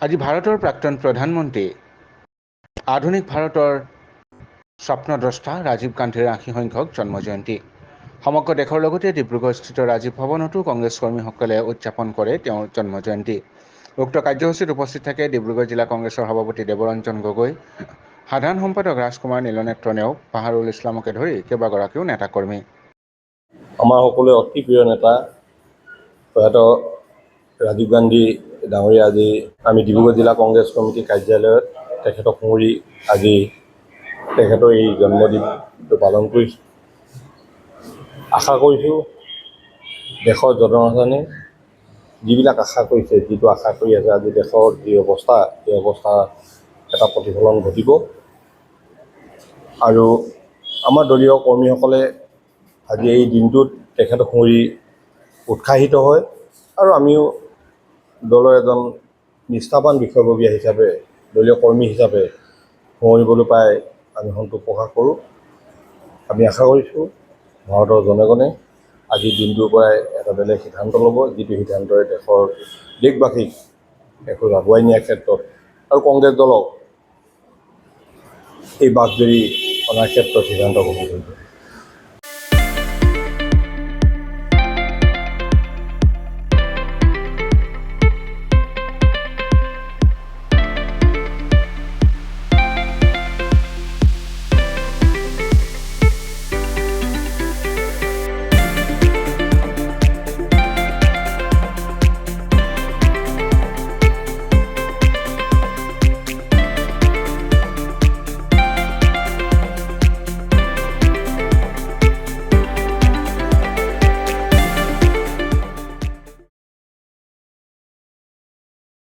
আজি ভাৰতৰ প্ৰাক্তন প্ৰধানমন্ত্ৰী আধুনিক ভাৰতৰ স্বপ্নদ্ৰষ্টা ৰাজীৱ গান্ধীৰ ৮০ সংখ্যক জন্মজয়ন্তী। সমগ্ৰ দেশৰ লগতে ডিব্ৰুগড়স্থিত ৰাজীৱ ভৱনতো কংগ্ৰেছ কৰ্মীসকলে উদযাপন কৰে তেওঁৰ জন্মজয়ন্তী। উক্ত কাৰ্যসূচীত উপস্থিত থাকে ডিব্ৰুগড় জিলা কংগ্ৰেছৰ সভাপতি দেৱৰঞ্জন গগৈ, সাধাৰণ সম্পাদক ৰাজকুমাৰ নীলনেত্ৰ নেওগ, পাহাৰুল ইছলামকে ধৰি কেইবাগৰাকীও নেতাকৰ্মী। আমাৰ সকলোৱে অতি প্ৰিয় নেতা প্ৰয়াত ৰাজীৱ গান্ধী ডাঙৰীয়া আজি আমি ডিব্ৰুগড় জিলা কংগ্ৰেছ কমিটি কাৰ্যালয়ত তেখেতক সুঁৱৰি আজি তেখেতৰ এই জন্মদিনটো পালন কৰিছোঁ। আশা কৰিছোঁ দেশৰ জনসাধাৰণে যিবিলাক আশা কৰিছে, যিটো আশা কৰি আছে, আজি দেশৰ যি অৱস্থা, এই অৱস্থা এটা প্ৰতিফলন ঘটিব। আৰু আমাৰ দলীয় কৰ্মীসকলে আজি এই দিনটোত তেখেতক সুঁৱৰি উৎসাহিত হয় আৰু আমিও দলৰ এজন নিষ্ঠাৱান বিষয়ববীয়া হিচাপে, দলীয় কৰ্মী হিচাপে সুঁৱৰিবলৈ পাই আমি সন্তোষ প্ৰকাশ কৰোঁ। আমি আশা কৰিছোঁ ভাৰতৰ জনগণে আজিৰ দিনটোৰ পৰাই এটা বেলেগ সিদ্ধান্ত ল'ব, যিটো সিদ্ধান্তই দেশবাসীক এখোজ আগুৱাই নিয়াৰ ক্ষেত্ৰত আৰু কংগ্ৰেছ দলক এই বাঘবেৰী অনাৰ ক্ষেত্ৰত সিদ্ধান্ত গ্ৰহণ কৰিব।